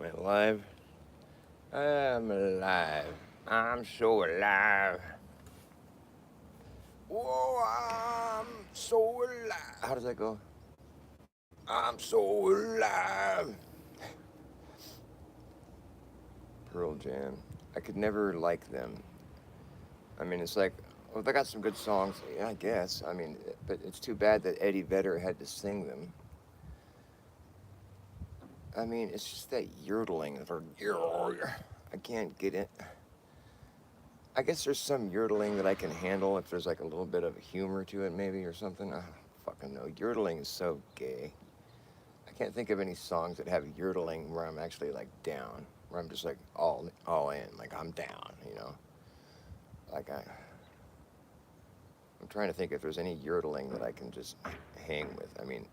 Am I alive? I'm alive. I'm so alive. Whoa, I'm so alive. How does that go? I'm so alive. Pearl Jam. I could never like them. I mean, it's like, well, they got some good songs, yeah, I guess. I mean, but it's too bad that Eddie Vedder had to sing them. I mean, it's just that yodeling. I can't get it. I guess there's some yodeling that I can handle if there's like a little bit of humor to it, maybe, or something. I don't fucking know. Yodeling is so gay. I can't think of any songs that have yodeling where I'm actually like down, where I'm just like all in, like I'm down, you know. Like I'm trying to think if there's any yodeling that I can just hang with. I mean,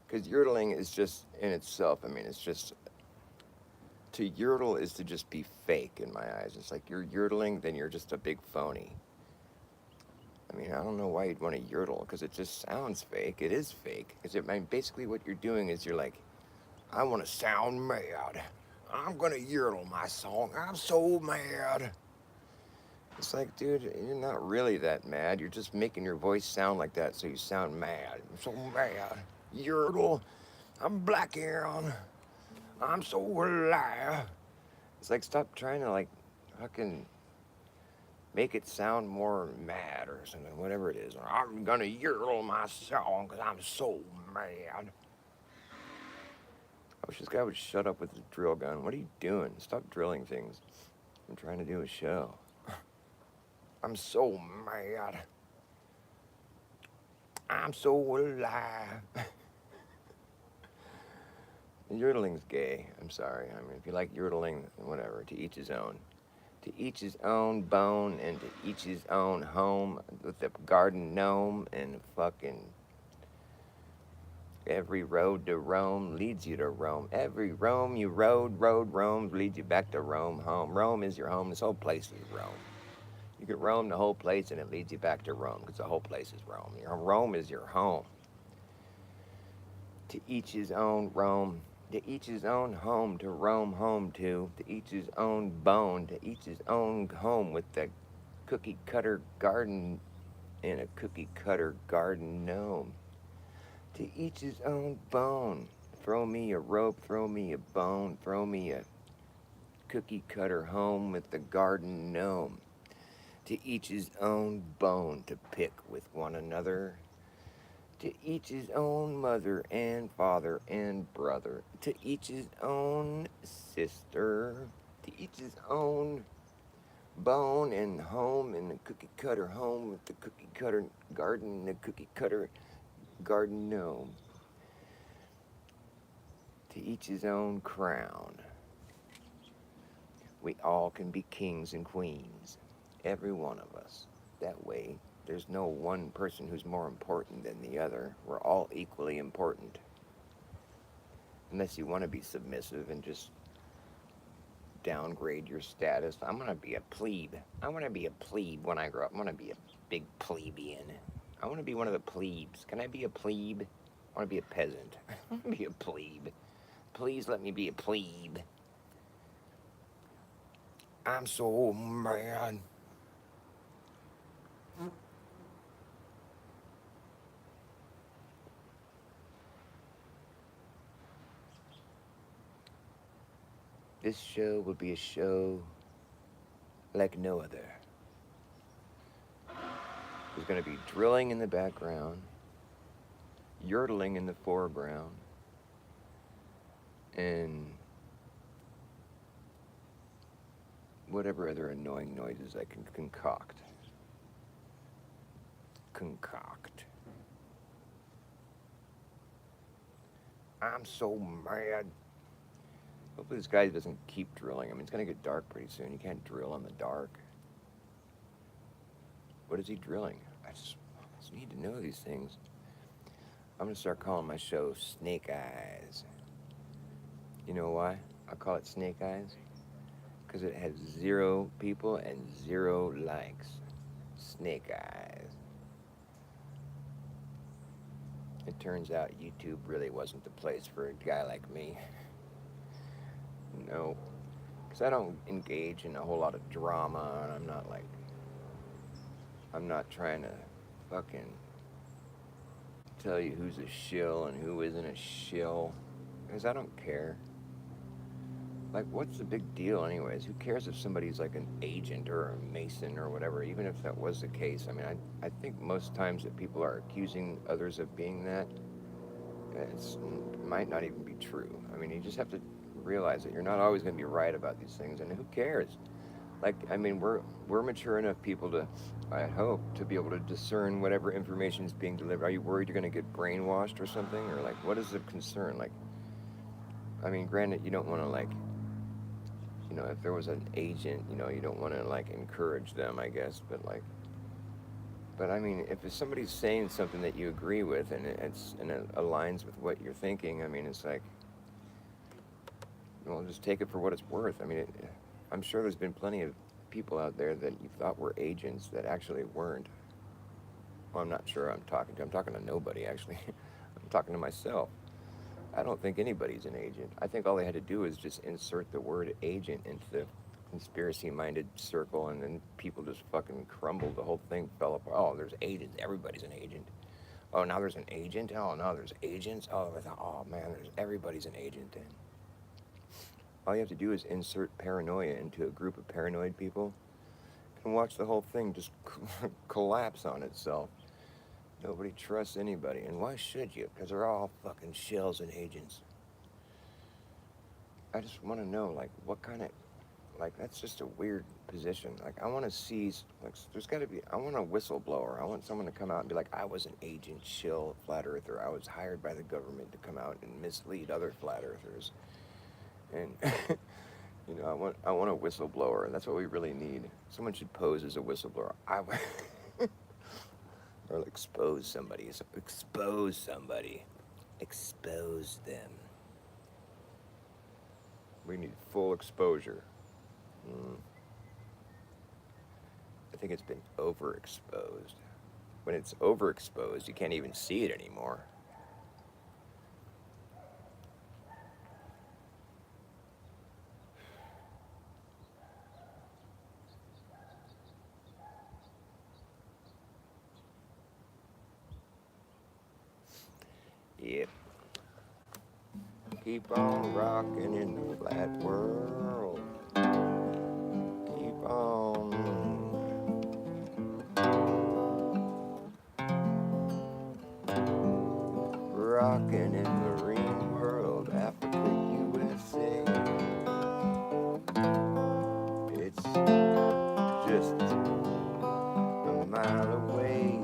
because yodeling is just in itself. I mean, it's just to yodel is to just be fake in my eyes. It's like you're yodeling, then you're just a big phony. I mean, I don't know why you'd want to yodel because it just sounds fake. It is fake. Because I mean, basically what you're doing is you're like, I want to sound mad. I'm gonna yodel my song. I'm so mad. It's like, dude, you're not really that mad. You're just making your voice sound like that so you sound mad. I'm so mad. Yodel. I'm black Aaron. I'm so alive. It's like, stop trying to like fucking make it sound more mad or something, whatever it is. I'm gonna yodel my song because I'm so mad. I wish this guy would shut up with the drill gun. What are you doing? Stop drilling things. I'm trying to do a show. I'm so mad. I'm so alive. Yodeling's gay. I'm sorry. I mean, if you like yodeling, whatever. To each his own. To each his own bone and to each his own home with the garden gnome and fucking every road to Rome leads you to Rome. Every Rome you rode Rome leads you back to Rome. Home. Rome is your home. This whole place is Rome. You could roam the whole place and it leads you back to Rome because the whole place is Rome. Rome is your home. To each his own Rome. To each his own home to roam home to each his own bone, to each his own home with the cookie cutter garden in a cookie cutter garden gnome. To each his own bone. Throw me a rope, throw me a bone, throw me a cookie cutter home with the garden gnome. To each his own bone to pick with one another. To each his own mother and father and brother. To each his own sister. To each his own bone and home in the cookie cutter home with the cookie cutter garden, the cookie cutter garden gnome. To each his own crown. We all can be kings and queens, every one of us. That way, there's no one person who's more important than the other. We're all equally important. Unless you want to be submissive and just downgrade your status. I'm going to be a plebe. I want to be a plebe when I grow up. I want to be a big plebeian. I want to be one of the plebes. Can I be a plebe? I want to be a peasant. I want to be a plebe. Please let me be a plebe. I'm so mad. This show will be a show like no other. There's going to be drilling in the background, yodeling in the foreground, and whatever other annoying noises I can concoct. I'm so mad. Hopefully this guy doesn't keep drilling. I mean, it's going to get dark pretty soon. You can't drill in the dark. What is he drilling? I just need to know these things. I'm going to start calling my show Snake Eyes. You know why I call it Snake Eyes? Because it has 0 people and 0 likes. Snake Eyes. It turns out YouTube really wasn't the place for a guy like me. No, because I don't engage in a whole lot of drama, and I'm not trying to fucking tell you who's a shill and who isn't a shill, because I don't care. Like, what's the big deal, anyways? Who cares if somebody's like an agent or a mason or whatever? Even if that was the case, I mean, I think most times that people are accusing others of being that, it might not even be true. I mean, you just have to realize that you're not always going to be right about these things, and who cares? Like, I mean, we're mature enough people to, I hope, to be able to discern whatever information is being delivered. Are you worried you're going to get brainwashed or something, or like, what is the concern? Like, I mean, granted, you don't want to like, if there was an agent, you don't want to like encourage them, I guess, but like, but I mean, if somebody's saying something that you agree with and it aligns with what you're thinking, I mean, it's like, well, just take it for what it's worth. I mean, I'm sure there's been plenty of people out there that you thought were agents that actually weren't. Well, I'm not sure I'm talking to. I'm talking to nobody, actually. I'm talking to myself. I don't think anybody's an agent. I think all they had to do is just insert the word agent into the conspiracy-minded circle, and then people just fucking crumbled. The whole thing fell apart. Oh, there's agents. Everybody's an agent. Oh, now there's an agent. Oh, now there's agents. Oh, oh man, everybody's an agent then. All you have to do is insert paranoia into a group of paranoid people and watch the whole thing just collapse on itself. Nobody trusts anybody. And why should you? Because they're all fucking shells and agents. I just want to know, like, what kind of, like, that's just a weird position. Like, I want to see, like, there's got to be, I want a whistleblower. I want someone to come out and be like, I was an agent, shill, flat earther. I was hired by the government to come out and mislead other flat earthers. And, I want a whistleblower, and that's what we really need. Someone should pose as a whistleblower. Or expose somebody. So expose somebody. Expose them. We need full exposure. I think it's been overexposed. When it's overexposed, you can't even see it anymore. Yep. Keep on rocking in the flat world. Keep on rocking in marine world, Africa, USA. It's just a mile away.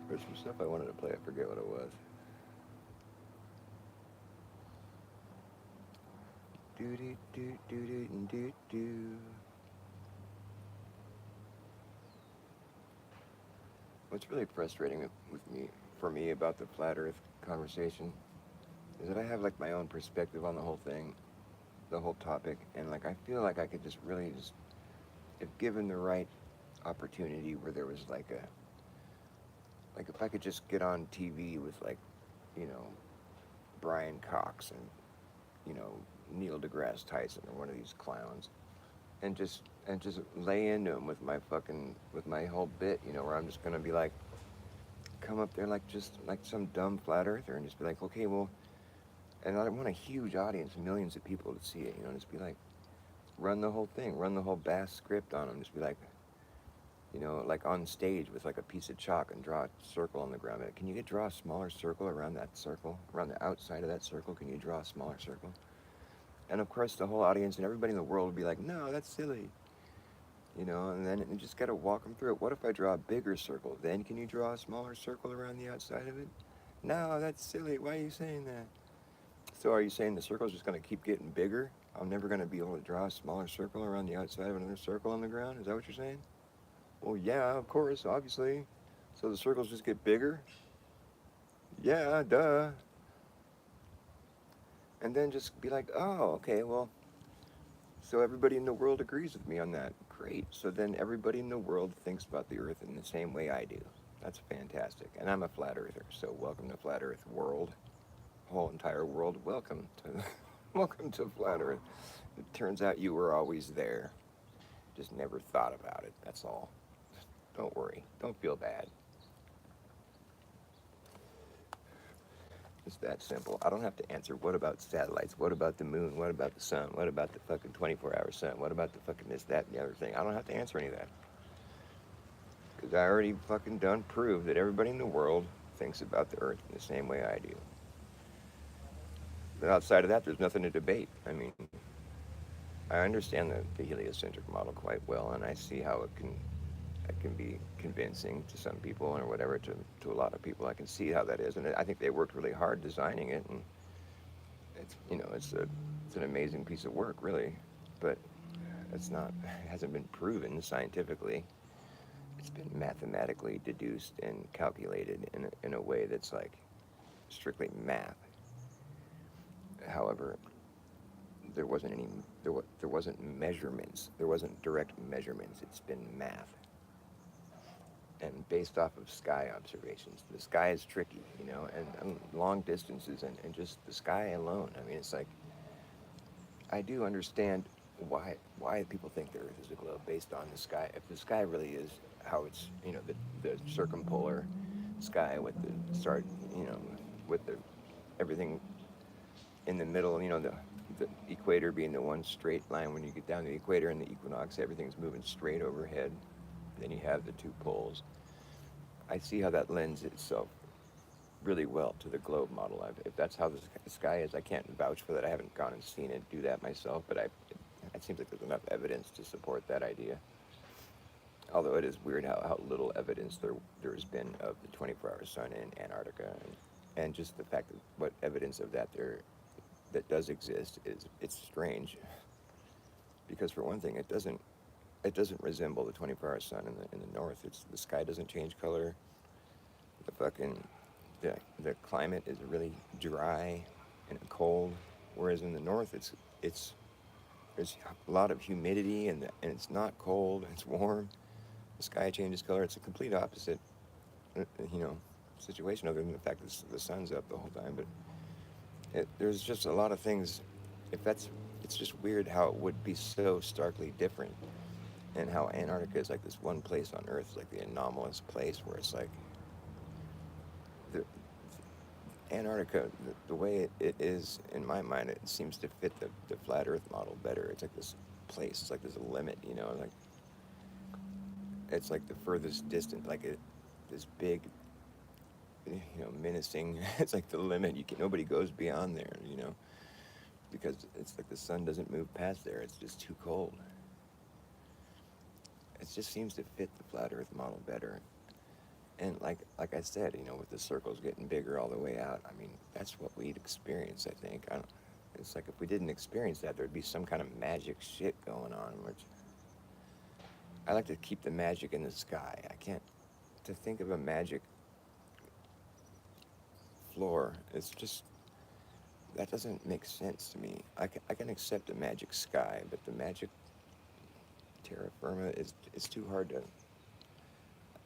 There's some stuff I wanted to play, I forget what it was. Do. What's really frustrating for me about the flat Earth conversation is that I have like my own perspective on the whole thing, the whole topic, and like I feel like I could just really just, if given the right opportunity, where there was like if I could just get on TV with like, you know, Brian Cox and, Neil deGrasse Tyson or one of these clowns, and just lay into him with my whole bit, where I'm just gonna be like, come up there like just like some dumb flat earther and just be like, okay, well, and I want a huge audience, millions of people to see it, just be like, run the whole thing, run the whole Bass script on them, just be like, like on stage with like a piece of chalk and draw a circle on the ground. Can you draw a smaller circle around that circle, around the outside of that circle? Can you draw a smaller circle? And of course, the whole audience and everybody in the world would be like, no, that's silly. And then you just got to walk them through it. What if I draw a bigger circle? Then can you draw a smaller circle around the outside of it? No, that's silly. Why are you saying that? So are you saying the circle's just going to keep getting bigger? I'm never going to be able to draw a smaller circle around the outside of another circle on the ground? Is that what you're saying? Well, yeah, of course, obviously. So the circles just get bigger? Yeah, duh. And then just be like, oh, okay, well, so everybody in the world agrees with me on that. Great. So then everybody in the world thinks about the Earth in the same way I do. That's fantastic. And I'm a flat earther, so welcome to Flat Earth world. Whole entire world, welcome to welcome to Flat Earth. It turns out you were always there. Just never thought about it. That's all. Don't worry. Don't feel bad. It's that simple. I don't have to answer what about satellites? What about the moon? What about the sun? What about the fucking 24-hour sun? What about the fucking this, that, and the other thing? I don't have to answer any of that. Because I already fucking done proved that everybody in the world thinks about the Earth in the same way I do. But outside of that, there's nothing to debate. I mean, I understand the heliocentric model quite well, and I see how it can be convincing to some people or whatever to a lot of people. I can see how that is, and I think they worked really hard designing it, and it's an amazing piece of work, really. But it hasn't been proven scientifically. It's been mathematically deduced and calculated in a way that's like strictly math. However, there wasn't any there wasn't measurements. There wasn't direct measurements. It's been math and based off of sky observations. The sky is tricky, and long distances and just the sky alone. I mean, it's like I do understand why people think the Earth is a globe based on the sky. If the sky really is how it's, the circumpolar sky with the start, with the everything in the middle, the equator being the one straight line. When you get down to the equator and the equinox, everything's moving straight overhead. Then you have the two poles. I see how that lends itself really well to the globe model. If that's how the sky is, I can't vouch for that. I haven't gone and seen it do that myself, but it seems like there's enough evidence to support that idea. Although it is weird how little evidence there's been of the 24-hour sun in Antarctica, and just the fact that what evidence of that there that does exist it's strange because for one thing it doesn't resemble the 24-hour sun in the north. It's the sky doesn't change color. The fucking the climate is really dry and cold, whereas in the north it's there's a lot of humidity and it's not cold. It's warm. The sky changes color. It's a complete opposite, uh, you know, situation. Other than the fact that the sun's up the whole time, but there's just a lot of things. If that's It's just weird how it would be so starkly different, and how Antarctica is like this one place on Earth, like the anomalous place where it's like the Antarctica, the way it is in my mind, it seems to fit the flat Earth model better. It's like this place. It's like there's a limit, like it's like the furthest distant, like this big, menacing. It's like the limit. Nobody goes beyond there, because it's like the sun doesn't move past there. It's just too cold. It just seems to fit the flat Earth model better. And like I said, with the circles getting bigger all the way out, I mean, that's what we'd experience, I think. It's like if we didn't experience that, there'd be some kind of magic shit going on, which I like to keep the magic in the sky. I can't, to think of a magic floor, it's just, that doesn't make sense to me. I can accept a magic sky, but the magic terra firma is too hard to.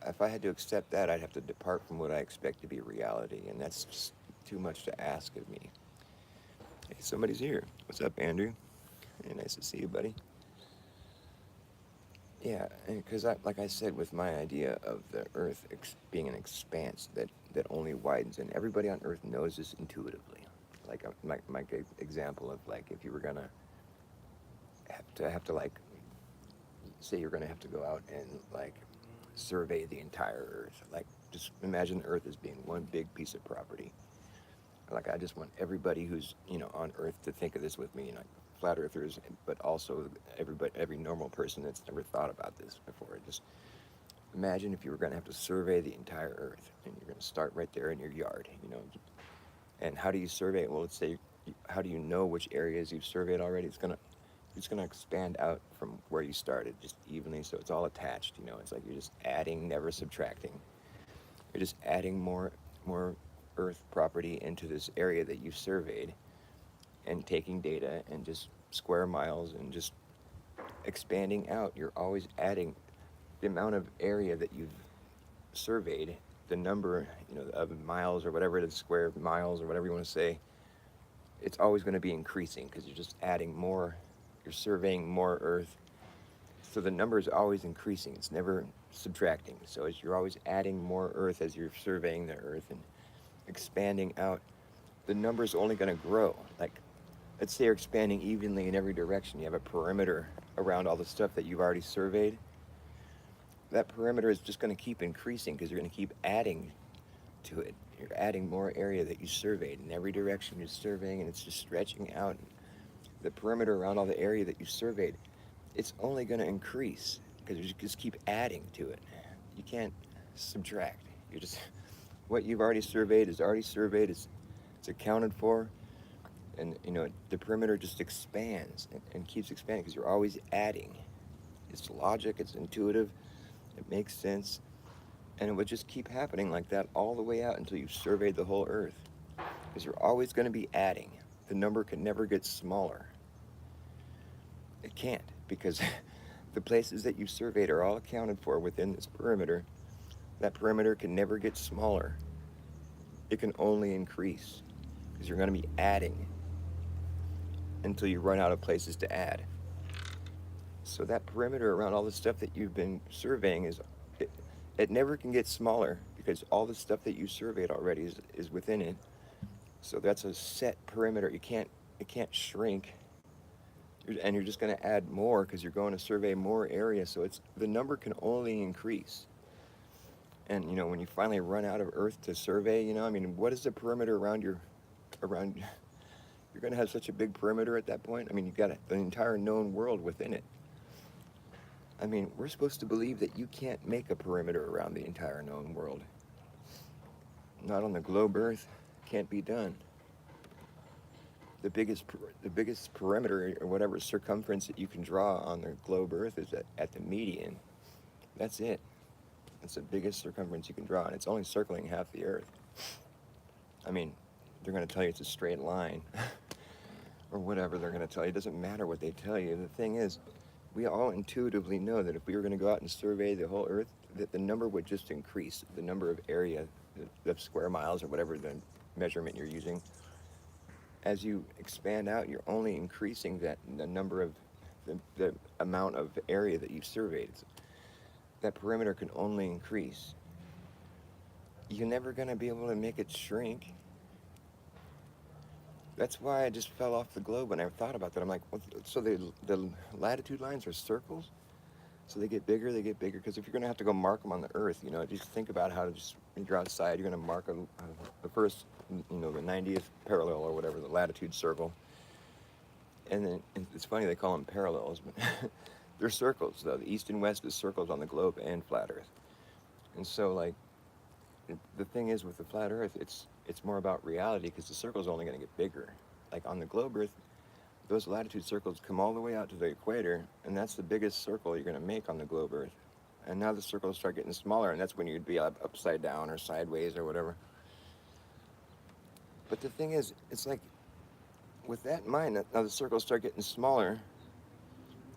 If I had to accept that, I'd have to depart from what I expect to be reality, and that's just too much to ask of me. Hey, somebody's here. What's up, Andrew? Hey, nice to see you, buddy. Yeah, because like I said, with my idea of the Earth being an expanse that only widens, and everybody on Earth knows this intuitively. Like my example of like if you were gonna have to like say you're gonna have to go out and like survey the entire Earth. Like just imagine the Earth as being one big piece of property. Like I just want everybody who's on Earth to think of this with me, flat earthers, but also every normal person that's never thought about this before. Just imagine if you were going to have to survey the entire Earth, and you're going to start right there in your yard. And how do you survey it? Well, let's say, how do you know which areas you've surveyed already? it's going to expand out from where you started, just evenly, so it's all attached. It's like you're just adding, never subtracting. You're just adding more Earth property into this area that you've surveyed, and taking data and just square miles and just expanding out. You're always adding the amount of area that you've surveyed, the number, of miles or whatever it is, square miles or whatever you want to say. It's always going to be increasing because you're just adding more. You're surveying more Earth, so the number is always increasing. It's never subtracting. So as you're always adding more Earth as you're surveying the Earth and expanding out, the number is only going to grow. Like, let's say you're expanding evenly in every direction. You have a perimeter around all the stuff that you've already surveyed. That perimeter is just going to keep increasing because you're going to keep adding to it. You're adding more area that you surveyed in every direction you're surveying, and it's just stretching out. The perimeter around all the area that you surveyed, it's only going to increase because you just keep adding to it. You can't subtract. You just what you've already surveyed is already surveyed. It's accounted for, and the perimeter just expands and keeps expanding because you're always adding. It's logic. It's intuitive. It makes sense, and it would just keep happening like that all the way out until you've surveyed the whole Earth, because you're always going to be adding. The number can never get smaller. It can't, because the places that you've surveyed are all accounted for within this perimeter. That perimeter can never get smaller. It can only increase, because you're going to be adding until you run out of places to add. So that perimeter around all the stuff that you've been surveying it never can get smaller, because all the stuff that you surveyed already is within it. So that's a set perimeter. It can't shrink. And you're just going to add more because you're going to survey more area. So the number can only increase. And when you finally run out of Earth to survey, what is the perimeter around around? You're going to have such a big perimeter at that point. You've got the entire known world within it. We're supposed to believe that you can't make a perimeter around the entire known world. Not on the globe Earth. Can't be done. The biggest perimeter or whatever circumference that you can draw on the globe Earth is at the median. That's it. That's the biggest circumference you can draw, and it's only circling half the Earth. They're going to tell you it's a straight line or whatever they're going to tell you. It doesn't matter what they tell you. The thing is, we all intuitively know that if we were going to go out and survey the whole Earth, that the number would just increase. The number of area, the square miles or whatever the measurement you're using. As you expand out, you're only increasing the number of the amount of area that you've surveyed. That perimeter can only increase. You're never going to be able to make it shrink. That's why I just fell off the globe when I thought about that. I'm like, so the latitude lines are circles? So they get bigger, because if you're going to have to go mark them on the Earth, just think about how to just, when you're outside, you're going to mark the first, the 90th parallel or whatever, the latitude circle. And then it's funny they call them parallels, but they're circles, though. The east and west is circles on the globe and flat Earth. And so, like, the thing is with the flat Earth, it's more about reality, because the circle's only going to get bigger. Like on the globe Earth, those latitude circles come all the way out to the equator, and that's the biggest circle you're going to make on the globe Earth. And now the circles start getting smaller, and that's when you'd be upside down or sideways or whatever. But the thing is, it's like, with that in mind, now the circles start getting smaller,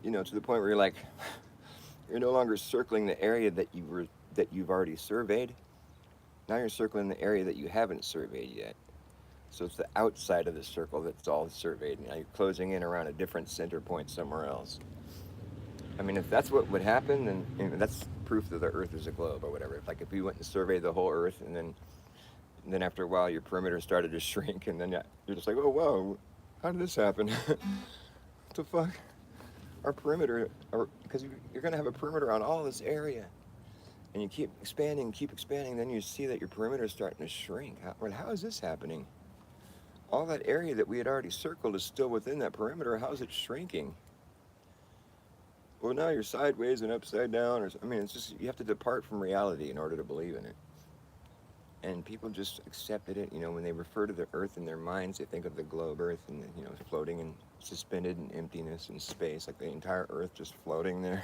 to the point where you're like, you're no longer circling the area that you've already surveyed. Now you're circling the area that you haven't surveyed yet. So it's the outside of the circle that's all surveyed. Now you're closing in around a different center point somewhere else. If that's what would happen, then that's proof that the Earth is a globe or whatever. If we went and surveyed the whole Earth, and then after a while your perimeter started to shrink, and then you're just like, oh, whoa, how did this happen? What the fuck? Our perimeter, because you're going to have a perimeter on all this area. And you keep expanding, then you see that your perimeter is starting to shrink. How is this happening? All that area that we had already circled is still within that perimeter. How is it shrinking? Well, now you're sideways and upside down. It's just, you have to depart from reality in order to believe in it. and people just accepted it. You know, when they refer to the Earth in their minds, they think of the globe Earth and floating and suspended in emptiness and space, like the entire Earth just floating there,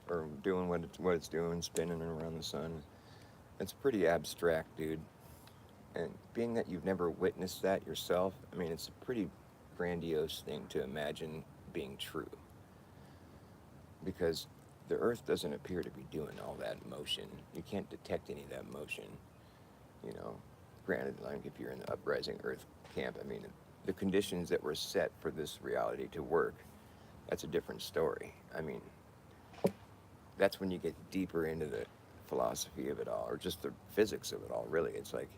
or doing what it's doing, spinning around the sun. It's pretty abstract, dude. And being that you've never witnessed that yourself, I mean, it's a pretty grandiose thing to imagine being true, because the Earth doesn't appear to be doing all that motion. You can't detect any of that motion. You know, granted, like if you're in the uprising Earth camp, I mean, the conditions that were set for this reality to work, that's a different story. I mean, that's when you get deeper into the philosophy of it all, or just the physics of it all, really. It's like,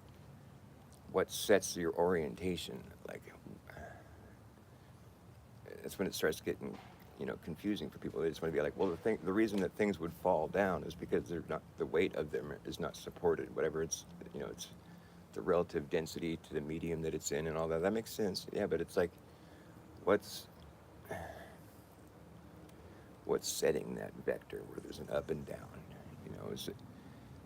what sets your orientation? Like, that's when it starts getting, confusing for people. They just want to be like, well, the reason that things would fall down is because they're not, the weight of them is not supported. Whatever it's the relative density to the medium that it's in and all that. That makes sense. Yeah, but it's like, what's what's setting that vector where there's an up and down? Is it,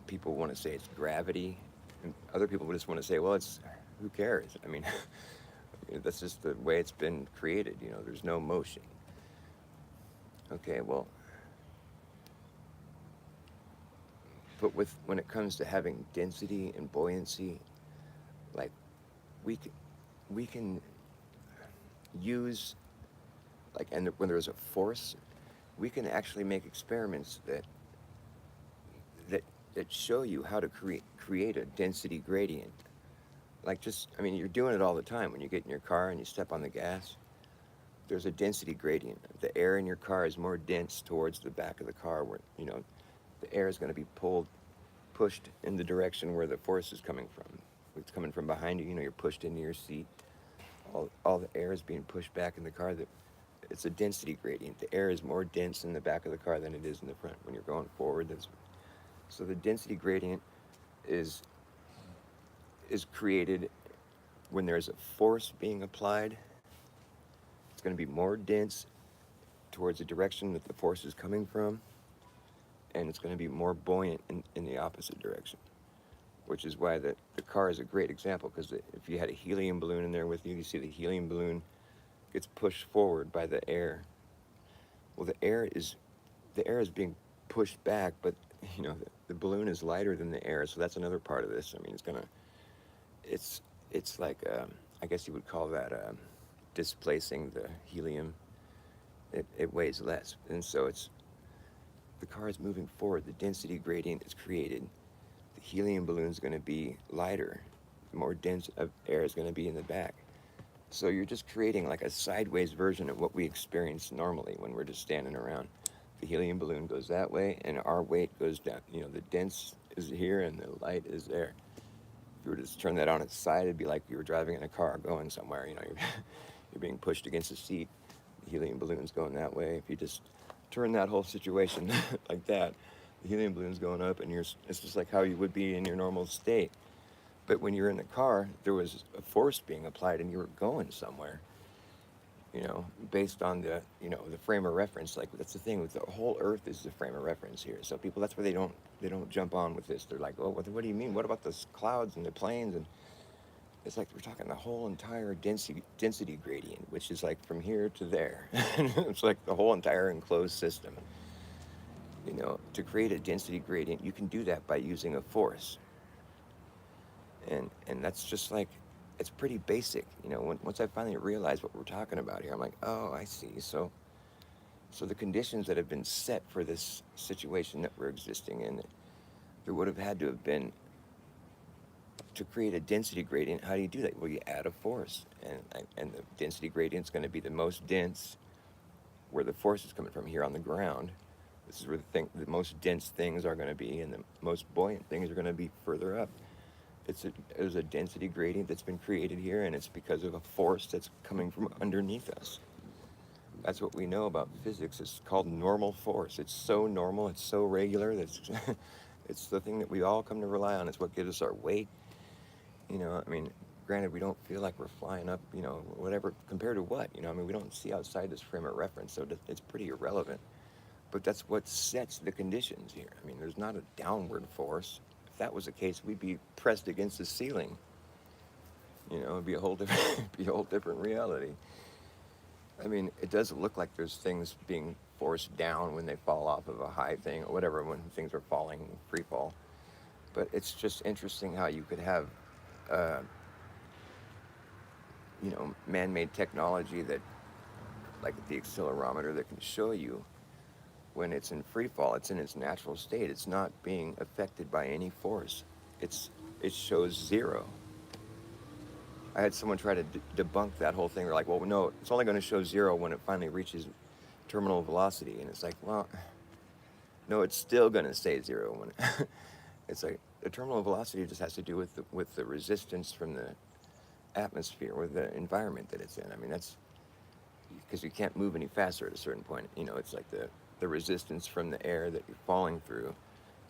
people want to say it's gravity, and other people just want to say, well, it's, who cares? I mean, that's just the way it's been created. There's no motion. Okay, well, but when it comes to having density and buoyancy, like, we can use, like, and when there's a force, we can actually make experiments that that show you how to create a density gradient. Like, just, I mean, you're doing it all the time when you get in your car and you step on the gas. There's a density gradient. The air in your car is more dense towards the back of the car, where the air is going to be pushed in the direction where the force is coming from. If it's coming from behind you, you're pushed into your seat. All the air is being pushed back in the car. It's a density gradient. The air is more dense in the back of the car than it is in the front when you're going forward. So the density gradient is created when there's a force being applied. It's going to be more dense towards the direction that the force is coming from, and it's going to be more buoyant in the opposite direction, which is why the car is a great example, because if you had a helium balloon in there with you, you see the helium balloon gets pushed forward by the air. Well, the air is being pushed back, but the balloon is lighter than the air, so that's another part of this. I mean, it's like, I guess you would call that displacing the helium. It weighs less, and so the car is moving forward. The density gradient is created. The helium balloon is going to be lighter. The more dense of air is going to be in the back. So you're just creating like a sideways version of what we experience normally when we're just standing around. The helium balloon goes that way, and our weight goes down. The dense is here, and the light is there. If you were to just turn that on its side, it'd be like you were driving in a car going somewhere. You're being pushed against a seat. The helium balloon's going that way. If you just turn that whole situation like that, the helium balloon's going up, and it's just like how you would be in your normal state. But when you're in the car, there was a force being applied, and you were going somewhere. Based on the frame of reference. Like, that's the thing with the whole Earth is the frame of reference here. So people, that's where they don't jump on with this. They're like, oh, what do you mean? What about the clouds and the planes? And it's like we're talking the whole entire density gradient, which is like from here to there. It's like the whole entire enclosed system. To create a density gradient, you can do that by using a force. And that's just like, it's pretty basic. Once I finally realized what we're talking about here, I'm like, oh, I see. So the conditions that have been set for this situation that we're existing in, there would have had to have been, to create a density gradient. How do you do that? Well, you add a force, and the density gradient is going to be the most dense where the force is coming from, here on the ground. This is where the most dense things are going to be, and the most buoyant things are going to be further up. There's a density gradient that's been created here, and it's because of a force that's coming from underneath us. That's what we know about physics. It's called normal force. It's so normal, it's so regular, it's the thing that we all come to rely on. It's what gives us our weight. I mean, granted, we don't feel like we're flying up, whatever, compared to what? I mean, we don't see outside this frame of reference, so it's pretty irrelevant. But that's what sets the conditions here. I mean, there's not a downward force. that was the case, we'd be pressed against the ceiling. You know, it'd be a whole different, be a whole different reality. I mean, it does look like there's things being forced down when they fall off of a high thing or whatever, when things are falling, free fall. But it's just interesting how you could have, uh, man-made technology that, like the accelerometer, that can show you when it's in free fall, it's in its natural state. It's not being affected by any force. It shows zero. I had someone try to debunk that whole thing. They're like, well, no, it's only going to show zero when it finally reaches terminal velocity. And it's like, well, no, it's still going to stay zero when it's like the terminal velocity just has to do with the resistance from the atmosphere or the environment that it's in. I mean, that's because you can't move any faster at a certain point. You know, it's like the resistance from the air that you're falling through.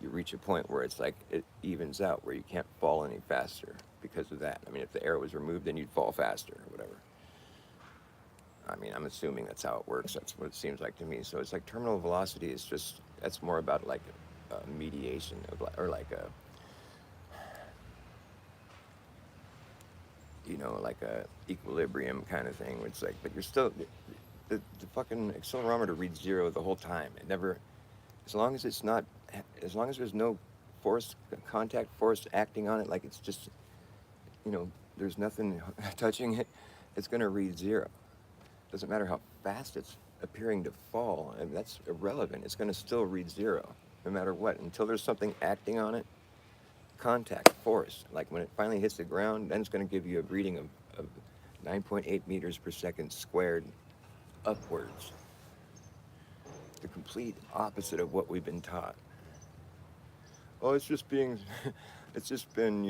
You reach a point where it's like it evens out, where you can't fall any faster because of that. I mean, if the air was removed, then you'd fall faster or whatever. I mean, I'm assuming that's how it works. That's what it seems like to me. So it's like terminal velocity is just, that's more about like a mediation of, or like a, like a equilibrium kind of thing. Where it's like, but you're still, the fucking accelerometer reads zero the whole time. It never, as long as it's not, as long as there's no force, contact force acting on it, like it's just, there's nothing touching it, it's going to read zero. Doesn't matter how fast it's appearing to fall, and that's irrelevant. It's going to still read zero, no matter what, until there's something acting on it. Contact force, like when it finally hits the ground, then it's going to give you a reading of 9.8 meters per second squared upwards. The complete opposite of what we've been taught. Oh, it's just being, it's just been,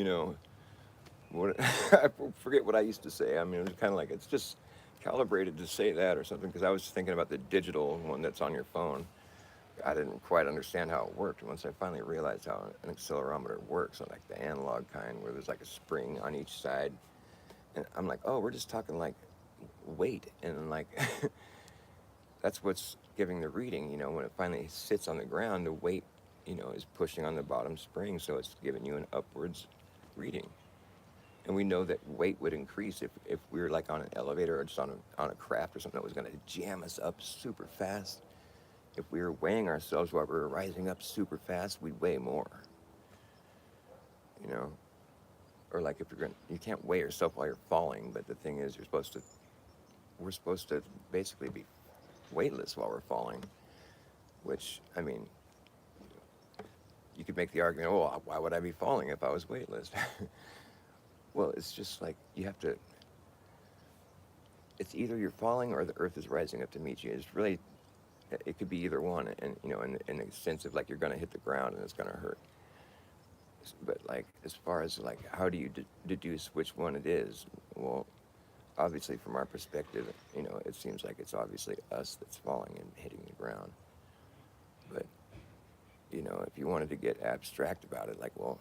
what, I forget what I used to say. I mean, it was kind of like, it's just calibrated to say that or something, because I was thinking about the digital one that's on your phone. I didn't quite understand how it worked. Once I finally realized how an accelerometer works, like the analog kind, where there's like a spring on each side, and I'm like, oh, we're just talking like weight, and like that's what's giving the reading. When it finally sits on the ground, the weight, is pushing on the bottom spring, so it's giving you an upwards reading. And we know that weight would increase if we were like on an elevator or just on a craft or something that was going to jam us up super fast. If we were weighing ourselves while we were rising up super fast, we'd weigh more. Or like if you can't weigh yourself while you're falling, but the thing is, we're supposed to basically be weightless while we're falling, which, I mean, you could make the argument, oh, why would I be falling if I was weightless? Well, it's just like it's either you're falling or the earth is rising up to meet you. It's really, it could be either one, and in the sense of like you're going to hit the ground and it's going to hurt. But like as far as like how do you deduce which one it is? Well, obviously from our perspective, it seems like it's obviously us that's falling and hitting the ground. But if you wanted to get abstract about it, like, well,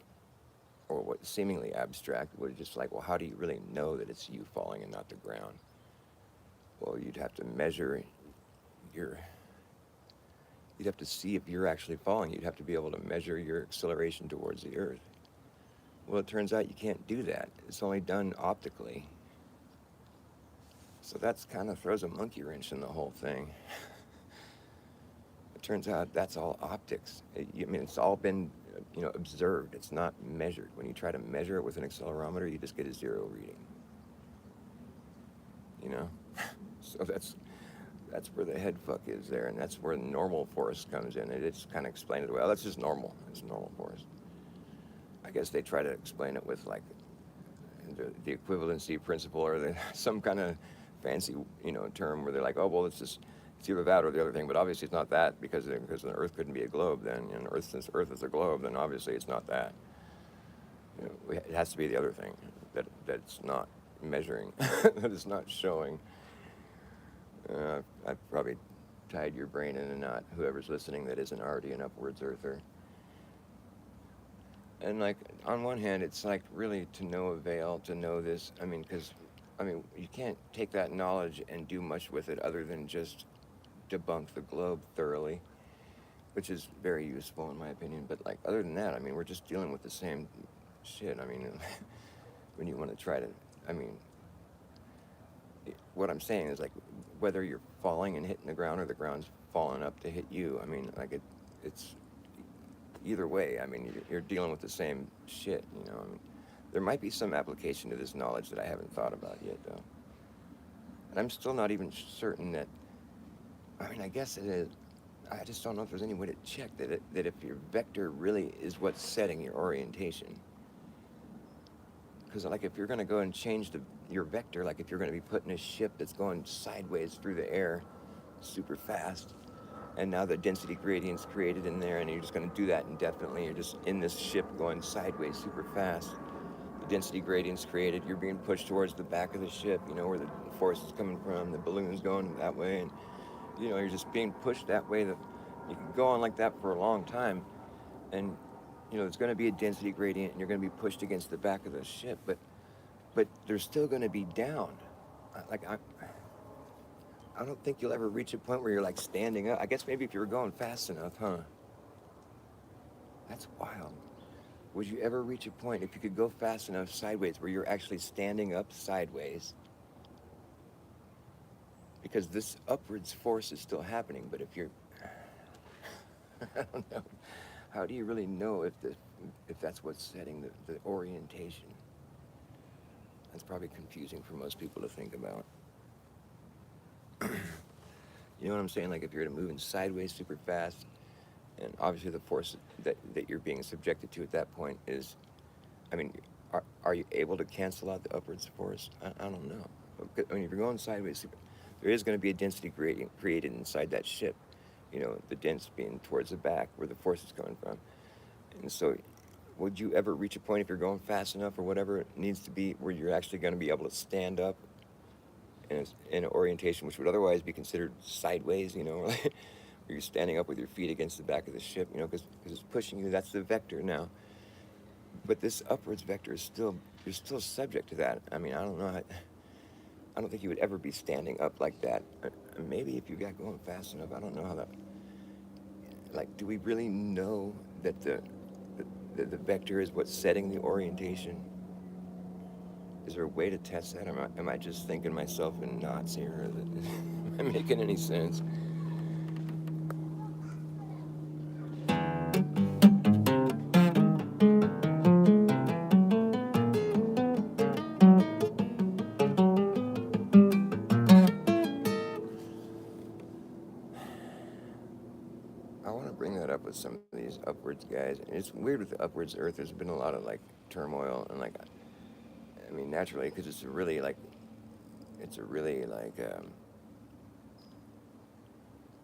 or what seemingly abstract, would just like, well, how do you really know that it's you falling and not the ground? Well, you'd have to measure you'd have to see if you're actually falling. You'd have to be able to measure your acceleration towards the earth. Well, it turns out you can't do that. It's only done optically. So that's kind of throws a monkey wrench in the whole thing. It turns out that's all optics. It's all been, observed. It's not measured. When you try to measure it with an accelerometer, you just get a zero reading. So that's where the head fuck is there, and that's where normal force comes in. It just kind of explains it, well, that's just normal. It's normal force. I guess they try to explain it with like the equivalency principle or some kind of fancy, term where they're like, oh, well, it's either that or the other thing, but obviously it's not that because the Earth couldn't be a globe then, and since Earth is a globe, then obviously it's not that. It has to be the other thing that's not measuring, that it's not showing. I've probably tied your brain in a knot, whoever's listening that isn't already an upwards earther. And like, on one hand, it's like really to no avail to know this. Because you can't take that knowledge and do much with it other than just debunk the globe thoroughly. which is very useful in my opinion. But like other than that, I mean, we're just dealing with the same shit. I mean, when you want to try to, I mean, what I'm saying is like whether you're falling and hitting the ground or the ground's falling up to hit you. I mean, like it's either way. I mean, you're dealing with the same shit. You know, I mean, there might be some application to this knowledge that I haven't thought about yet, though. And I'm still not even certain that. I mean, I guess it is. I just don't know if there's any way to check that if your vector really is what's setting your orientation. Because like if you're going to go and change your vector, like if you're going to be putting a ship that's going sideways through the air super fast, and now the density gradient's created in there, and you're just going to do that indefinitely. You're just in this ship going sideways super fast. The density gradient's created. You're being pushed towards the back of the ship, you know, where the force is coming from. The balloon's going that way, and you know, you're just being pushed that way. That you can go on like that for a long time, and you know, there's going to be a density gradient, and you're going to be pushed against the back of the ship, but they're still going to be down. I don't think you'll ever reach a point where you're like standing up. I guess maybe if you were going fast enough, huh? That's wild. Would you ever reach a point if you could go fast enough sideways where you're actually standing up sideways? Because this upwards force is still happening, but if you're, I don't know, how do you really know if that's what's setting the orientation? That's probably confusing for most people to think about. You know what I'm saying? Like if you're moving sideways super fast, and obviously the force that you're being subjected to at that point is, I mean, are you able to cancel out the upwards force? I don't know. I mean, if you're going sideways, there is going to be a density gradient created inside that ship. You know, the density being towards the back where the force is coming from. And so, would you ever reach a point if you're going fast enough or whatever it needs to be where you're actually going to be able to stand up in an orientation which would otherwise be considered sideways, you know, where you're standing up with your feet against the back of the ship, you know, because it's pushing you. That's the vector now. But this upwards vector is still, you're still subject to that. I mean, I don't know. I don't think you would ever be standing up like that. Maybe if you got going fast enough, I don't know how that. Like, do we really know that the vector is what's setting the orientation? Is there a way to test that? Am I just thinking myself in knots here? Or am I making any sense? I want to bring that up with some of these upwards guys. And it's weird with the upwards Earth. There's been a lot of like turmoil and like, I mean, naturally, because it's a really like,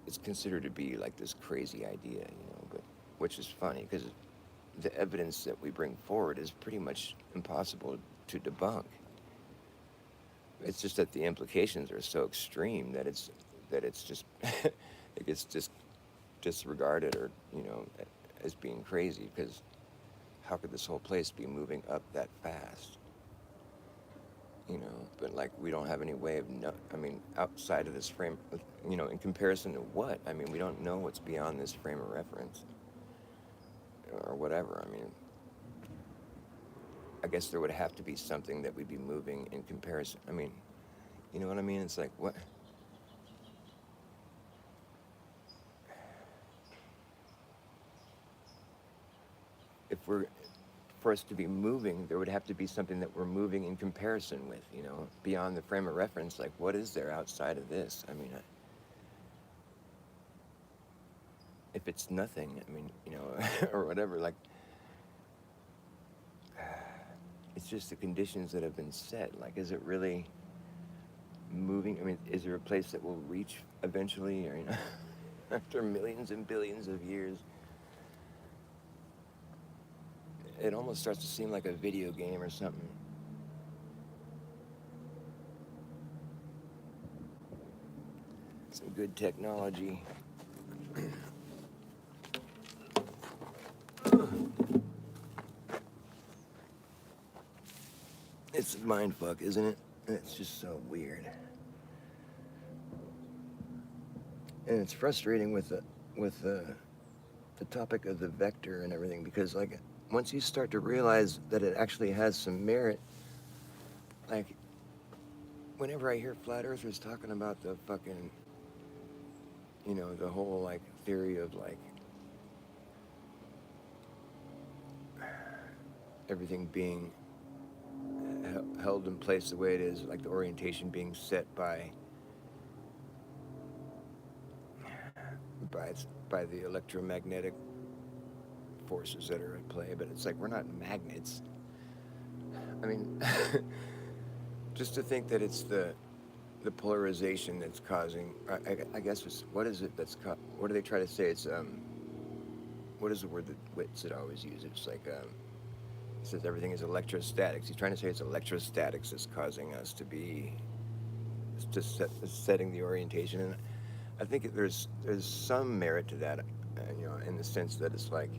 it's considered to be like this crazy idea, you know. But which is funny because the evidence that we bring forward is pretty much impossible to debunk. It's just that the implications are so extreme that it's just it gets just disregarded or, you know, as being crazy, because how could this whole place be moving up that fast? You know, but like we don't have any way of I mean, outside of this frame, you know, in comparison to what? I mean, we don't know what's beyond this frame of reference or whatever. I mean, I guess there would have to be something that we'd be moving in comparison. I mean, you know what I mean? It's like, what? If we're, for us to be moving, there would have to be something that we're moving in comparison with, you know, beyond the frame of reference. Like, what is there outside of this? I mean, if it's nothing, I mean, you know, or whatever, like, it's just the conditions that have been set. Like, is it really moving? I mean, is there a place that will reach eventually, or, you know, after millions and billions of years? It almost starts to seem like a video game or something. Some good technology. It's a mind fuck, isn't it? It's just so weird. And it's frustrating with the the topic of the vector and everything, because like once you start to realize that it actually has some merit, like whenever I hear flat earthers talking about the fucking, the whole like theory of like everything being held in place the way it is, like the orientation being set by by the electromagnetic forces that are at play, but it's like we're not magnets. I mean, just to think that it's the polarization that's causing. I guess it's what is it that's what do they try to say? It's what is the word that Wits would always use? It's like it says everything is electrostatics. He's trying to say it's electrostatics that's causing us to be just setting the orientation, and I think there's some merit to that, in the sense that it's like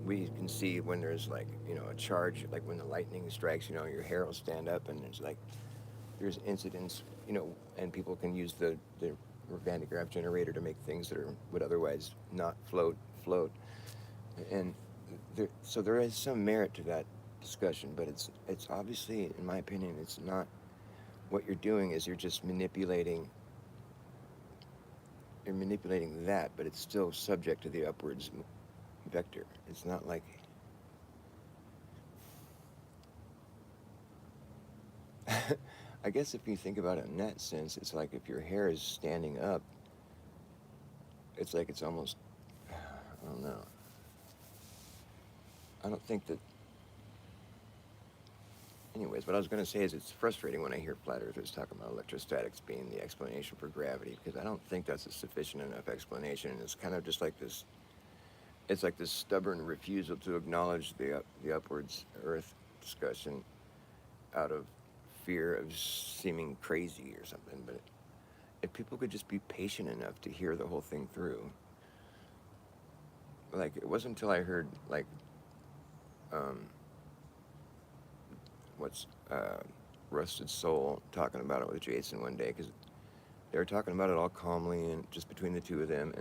we can see when there's like a charge, like when the lightning strikes, your hair will stand up, and there's incidents, and people can use the Van de Graaff generator to make things that would otherwise not float, and so there is some merit to that discussion, but it's obviously, in my opinion, it's not. What you're doing is you're just manipulating. You're manipulating that, but it's still subject to the upwards vector. It's not like. I guess if you think about it in that sense, it's like if your hair is standing up, it's like it's almost. I don't know. I don't think that. Anyways, what I was going to say is it's frustrating when I hear flat earthers talking about electrostatics being the explanation for gravity, because I don't think that's a sufficient enough explanation. It's kind of just like this. It's like this stubborn refusal to acknowledge the upwards Earth discussion out of fear of seeming crazy or something. But if people could just be patient enough to hear the whole thing through, like it wasn't until I heard like um, what's Rusted Soul talking about it with Jason one day, because they were talking about it all calmly and just between the two of them,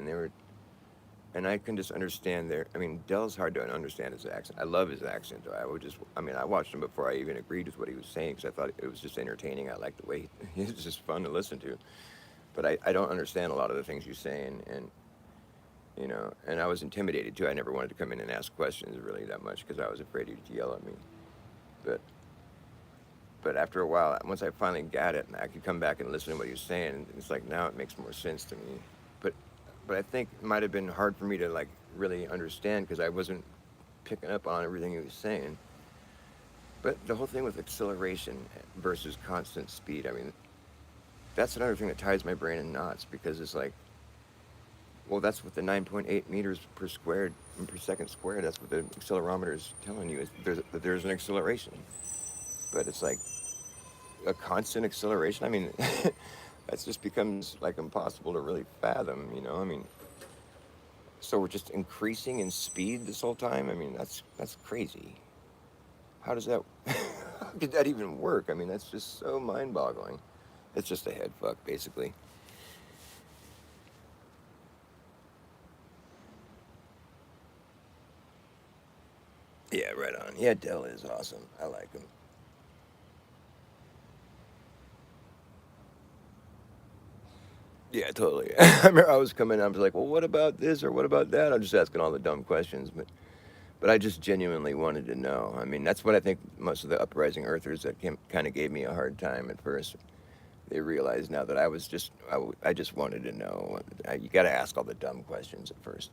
and I can just understand I mean, Dell's hard to understand his accent. I love his accent, though. I watched him before I even agreed with what he was saying, because I thought it was just entertaining. I liked the way he was just fun to listen to. But I don't understand a lot of the things he's saying, and I was intimidated too. I never wanted to come in and ask questions really that much, because I was afraid he'd yell at me. But after a while, once I finally got it, and I could come back and listen to what he was saying, it's like now it makes more sense to me. But but I think it might have been hard for me to like really understand, because I wasn't picking up on everything he was saying. But the whole thing with acceleration versus constant speed, I mean, that's another thing that ties my brain in knots, because it's like, well, that's what the 9.8 meters per second squared. That's what the accelerometer is telling you, is there's an acceleration. But it's like a constant acceleration. I mean, that just becomes like impossible to really fathom. I mean, so we're just increasing in speed this whole time. I mean, that's crazy. How does that? How could that even work? I mean, that's just so mind-boggling. It's just a head fuck, basically. Yeah, right on. Yeah, Dell is awesome. I like him. Yeah, totally. I remember I was coming. I was like, "Well, what about this or what about that?" I'm just asking all the dumb questions, but I just genuinely wanted to know. I mean, that's what I think most of the uprising earthers that kind of gave me a hard time at first. They realized now that I just wanted to know. You got to ask all the dumb questions at first.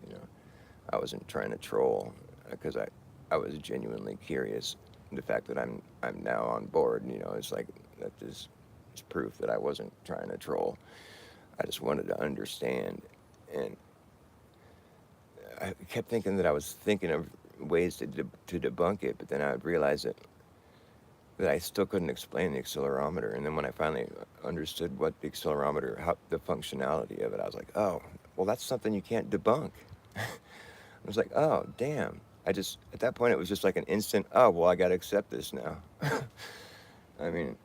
I wasn't trying to troll, because I was genuinely curious. The fact that I'm now on board, it's like that is proof that I wasn't trying to troll. I just wanted to understand, and I kept thinking that I was thinking of ways to debunk it, but then I would realize that I still couldn't explain the accelerometer. And then when I finally understood what the accelerometer, how the functionality of it, I was like, oh, well, that's something you can't debunk. I was like, oh, damn. At that point, it was just like an instant, oh, well, I got to accept this now. I mean,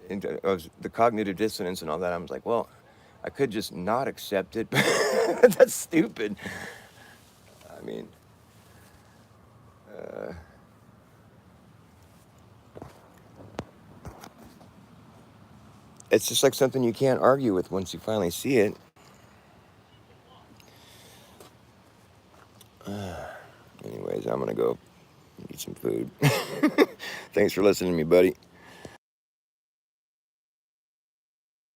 the cognitive dissonance and all that. I was like, well, I could just not accept it. That's stupid. mean, uh, it's just like something you can't argue with once you finally see it. Anyways, I'm gonna go eat some food. Thanks for listening to me, buddy.